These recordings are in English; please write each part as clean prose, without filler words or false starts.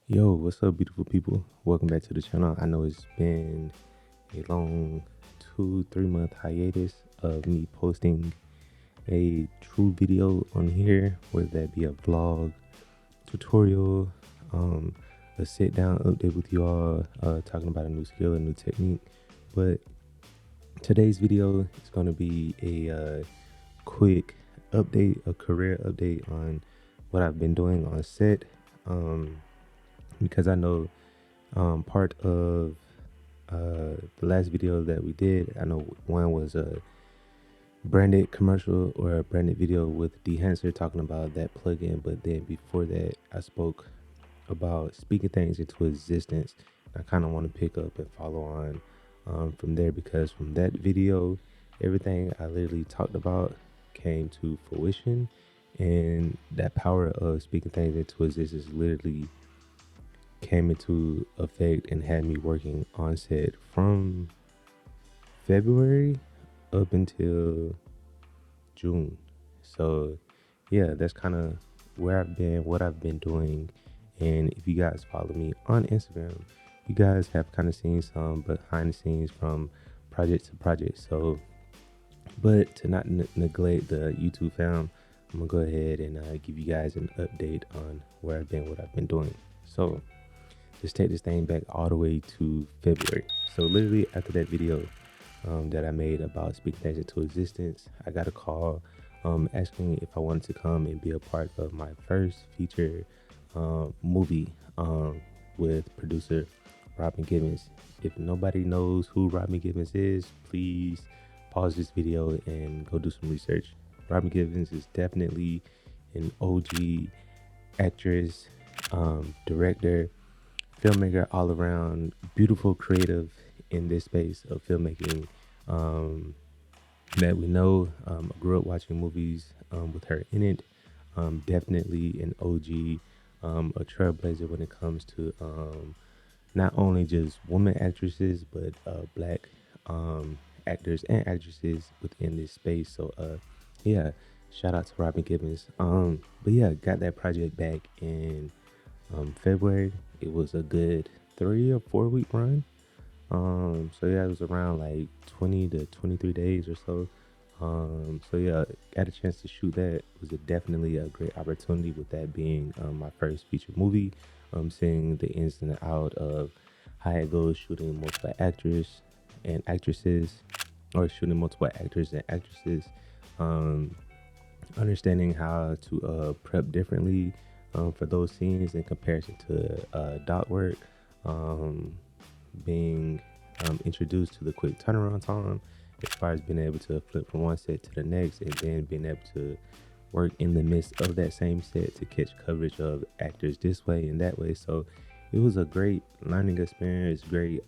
Yo, what's up, beautiful people? Welcome back to the channel. I know it's been a long 2-3 month hiatus of me posting a true video on here, whether that be a vlog, tutorial, a sit down update with you all, talking about a new skill, a new technique. But today's video is going to be a quick update, a career update on what I've been doing on set. Because I know part of the last video that we did, I know one was a branded commercial or a branded video with Dehancer talking about that plugin, but then before that I spoke about speaking things into existence. I kind of want to pick up and follow on from there, because from that video everything I literally talked about came to fruition, and that power of speaking things into existence literally came into effect and had me working on set from February up until June. So yeah, that's kind of where I've been, what I've been doing. And if you guys follow me on Instagram, you guys have kind of seen some behind the scenes from project to project. So, but to not neglect the YouTube fam, I'm gonna go ahead and give you guys an update on where I've been, what I've been doing. So just take this thing back all the way to February. So literally after that video that I made about speaking things into existence, I got a call asking if I wanted to come and be a part of my first feature movie with producer Robin Gibbons. If nobody knows who Robin Gibbons is, please pause this video and go do some research. Robin Gibbons is definitely an OG actress, director, filmmaker, all around beautiful creative in this space of filmmaking that we know. I grew up watching movies with her in it. Definitely an OG, a trailblazer when it comes to not only just women actresses, but black actors and actresses within this space. So yeah, shout out to Robin Gibbons. But yeah, got that project back in February. It was a good 3 or 4 week run. So yeah, it was around like 20 to 23 days or so. So yeah, got a chance to shoot that. It was definitely a great opportunity, with that being my first feature movie. Seeing the ins and out of how it goes shooting multiple actors and actresses, or shooting multiple actors and actresses. Um, Understanding how to prep differently for those scenes in comparison to dot work, being introduced to the quick turnaround time as far as being able to flip from one set to the next, and then being able to work in the midst of that same set to catch coverage of actors this way and that way. So it was a great learning experience, great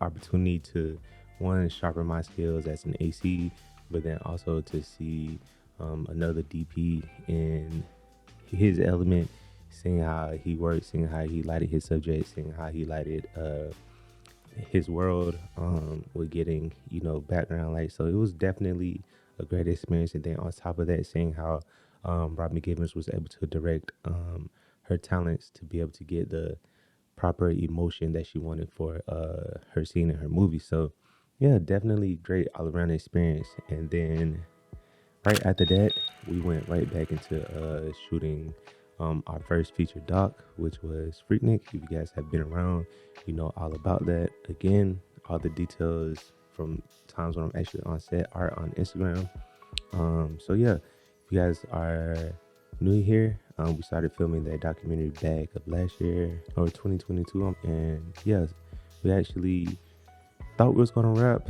opportunity to, one, sharpen my skills as an AC, but then also to see another DP in his element, seeing how he worked, seeing how he lighted his subject, seeing how he lighted his world with getting, background light. So it was definitely a great experience. And then on top of that, seeing how Robin Gibbons was able to direct her talents to be able to get the proper emotion that she wanted for her scene in her movie. So yeah, definitely great all around experience. And then right after that, we went right back into shooting our first feature doc, which was Freaknik. If you guys have been around, you know all about that. Again, all the details from times when I'm actually on set are on Instagram. So yeah, if you guys are new here, we started filming that documentary back of last year or 2022, and yes, we actually thought we was gonna wrap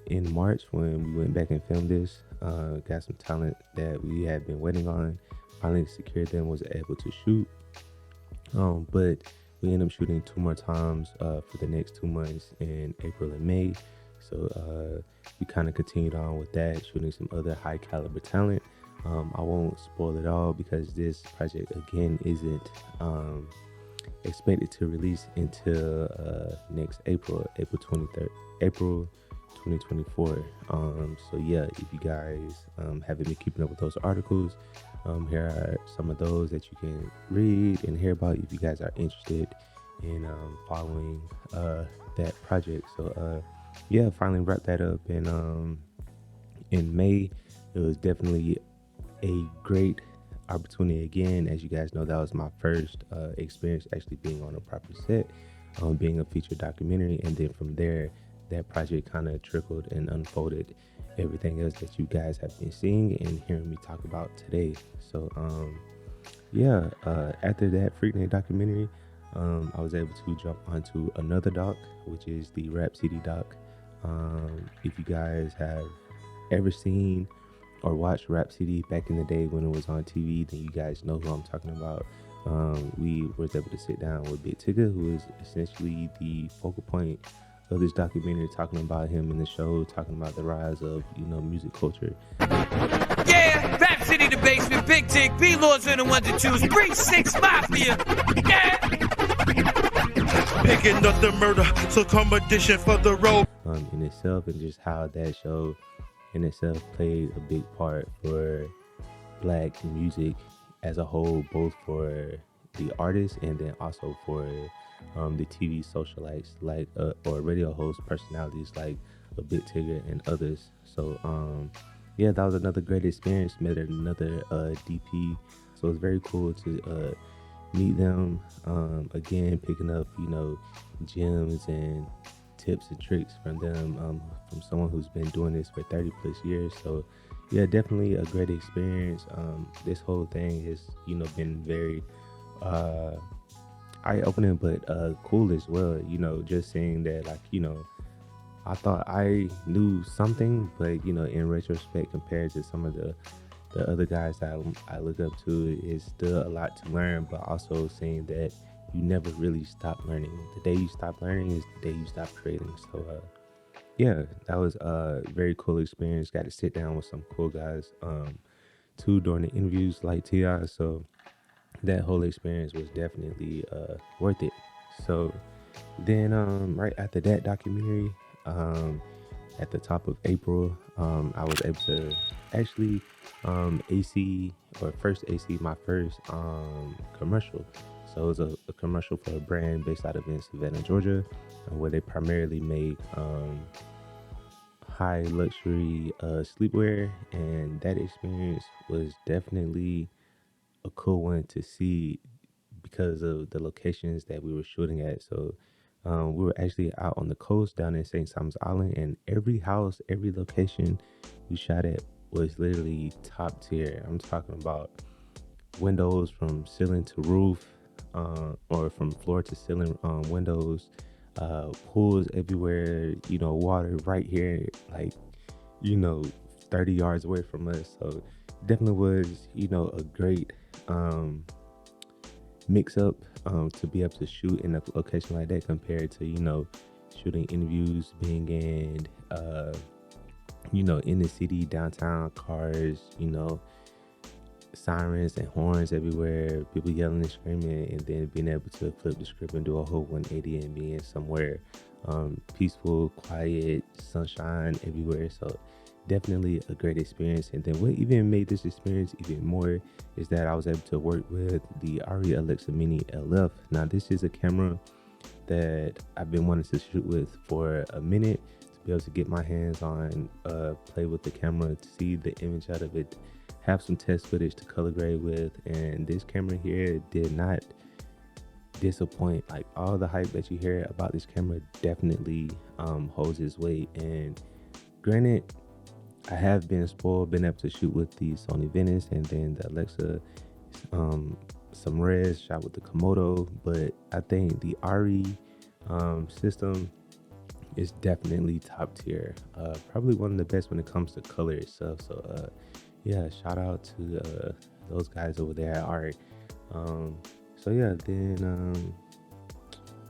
in March when we went back and filmed this. Got some talent that we had been waiting on, finally secured them, was able to shoot. But we ended up shooting 2 more times for the next 2 months in April and May. So we kind of continued on with that, shooting some other high caliber talent. I won't spoil it all because this project again isn't expected to release until next April 23rd, April 2024. So yeah, if you guys haven't been keeping up with those articles, here are some of those that you can read and hear about if you guys are interested in following that project. So yeah, finally wrapped that up in May. It was definitely a great opportunity again. As you guys know, that was my first experience actually being on a proper set, being a featured documentary, and then from there that project kind of trickled and unfolded everything else that you guys have been seeing and hearing me talk about today. So yeah, after that Freaknik documentary, I was able to jump onto another doc, which is the Rap City doc. If you guys have ever seen or watched Rap City back in the day when it was on TV, then you guys know who I'm talking about. We was able to sit down with Big Tigger, who is essentially the focal point of this documentary, talking about him in the show, talking about the rise of, music culture. Yeah, Rap City, the basement, Big Tig, B-Lords are the ones to choose, Bring 6 Mafia, yeah! Picking up the murder, so competition for the road. In itself, and just how that show in itself played a big part for Black music as a whole, both for the artists and then also for the TV socialites or radio host personalities like a Big Tigger and others. So yeah, that was another great experience. Met another DP, so it's very cool to meet them again, picking up gems and tips and tricks from them, from someone who's been doing this for 30 plus years. So yeah, definitely a great experience. This whole thing has been very eye-opening, but cool as well. Just saying that, I thought I knew something, but in retrospect, compared to some of the other guys that I look up to, is still a lot to learn, but also saying that you never really stop learning. The day you stop learning is the day you stop creating. So yeah, that was a very cool experience. Got to sit down with some cool guys too during the interviews, like T.I. So that whole experience was definitely worth it. So then right after that documentary, at the top of April, I was able to actually AC my first commercial. So it was a commercial for a brand based out of in Savannah, Georgia, where they primarily make high luxury sleepwear, and that experience was definitely a cool one to see because of the locations that we were shooting at. So we were actually out on the coast down in St. Thomas Island, and every house, every location we shot at was literally top tier. I'm talking about windows from ceiling to roof, or from floor to ceiling windows, pools everywhere, water right here, 30 yards away from us. So definitely was, a great mix up to be able to shoot in a location like that compared to, shooting interviews, being in, in the city, downtown, cars, sirens and horns everywhere, people yelling and screaming, and then being able to flip the script and do a whole 180 and being somewhere peaceful, quiet, sunshine everywhere. So definitely a great experience. And then what even made this experience even more is that I was able to work with the ARRI Alexa Mini LF. Now this is a camera that I've been wanting to shoot with for a minute, to be able to get my hands on, play with the camera, to see the image out of it, have some test footage to color grade with. And this camera here did not disappoint. Like, all the hype that you hear about this camera definitely holds its weight. And granted, I have been spoiled, been able to shoot with the Sony Venice and then the Alexa, some res shot with the Komodo, but I think the ARRI system is definitely top tier, probably one of the best when it comes to color itself. So yeah, shout out to those guys over there at ARRI. So yeah, then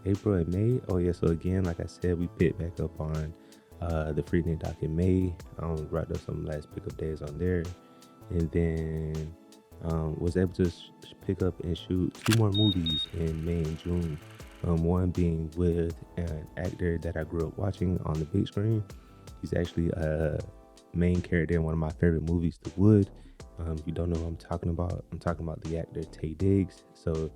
April and May, so again, like I said, we picked back up on the Freaknik doc in May. Wrapped up some last pickup days on there, and then was able to pick up and shoot 2 more movies in May and June. One being with an actor that I grew up watching on the big screen, He's actually a main character in one of my favorite movies, The Wood. If you don't know what I'm talking about the actor Taye Diggs. So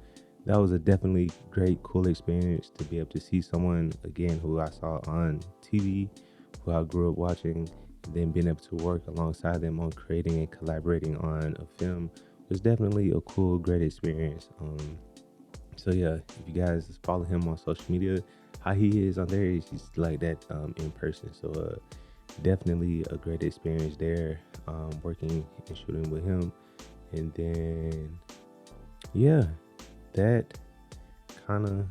that was a definitely great, cool experience to be able to see someone again who I saw on TV, who I grew up watching, and then being able to work alongside them on creating and collaborating on a film was definitely a cool, great experience. So yeah, if you guys follow him on social media, how he is on there, he's like that in person. So definitely a great experience there, working and shooting with him. And then yeah, that kind of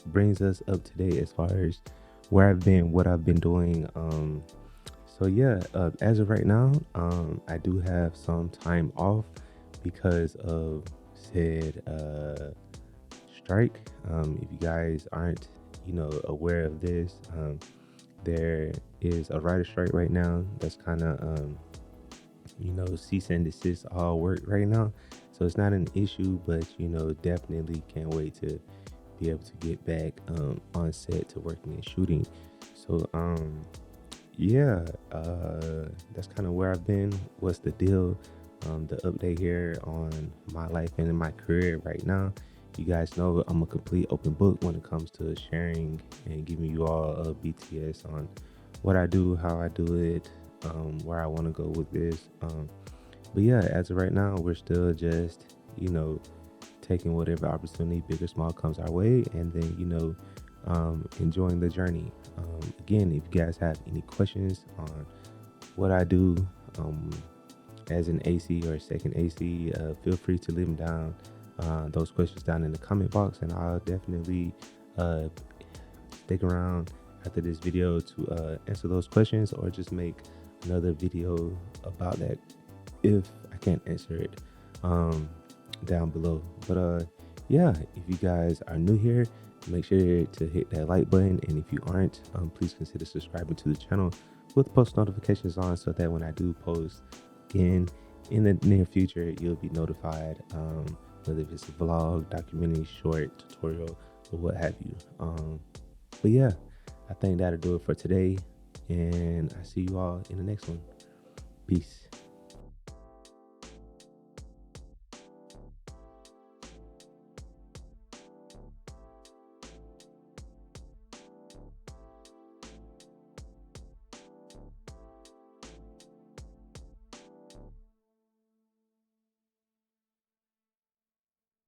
brings us up to date as far as where I've been, what I've been doing. So yeah, as of right now, I do have some time off because of said strike. If you guys aren't, aware of this, there is a writer strike right now. That's kind of, cease and desist all work right now. So it's not an issue, but definitely can't wait to be able to get back on set to working and shooting. So yeah, that's kind of where I've been. What's the deal? The update here on my life and in my career right now. You guys know I'm a complete open book when it comes to sharing and giving you all a BTS on what I do, how I do it, where I want to go with this. But yeah, as of right now, we're still just, taking whatever opportunity, big or small, comes our way, and then, enjoying the journey. Again, if you guys have any questions on what I do as an AC or second AC, feel free to leave them down, those questions down in the comment box, and I'll definitely stick around after this video to answer those questions, or just make another video about that if I can't answer it down below. But yeah, if you guys are new here, make sure to hit that like button, and if you aren't, please consider subscribing to the channel with post notifications on, so that when I do post again in the near future, you'll be notified, whether it's a vlog, documentary, short, tutorial, or what have you. But yeah, I think that'll do it for today, and I see you all in the next one. Peace.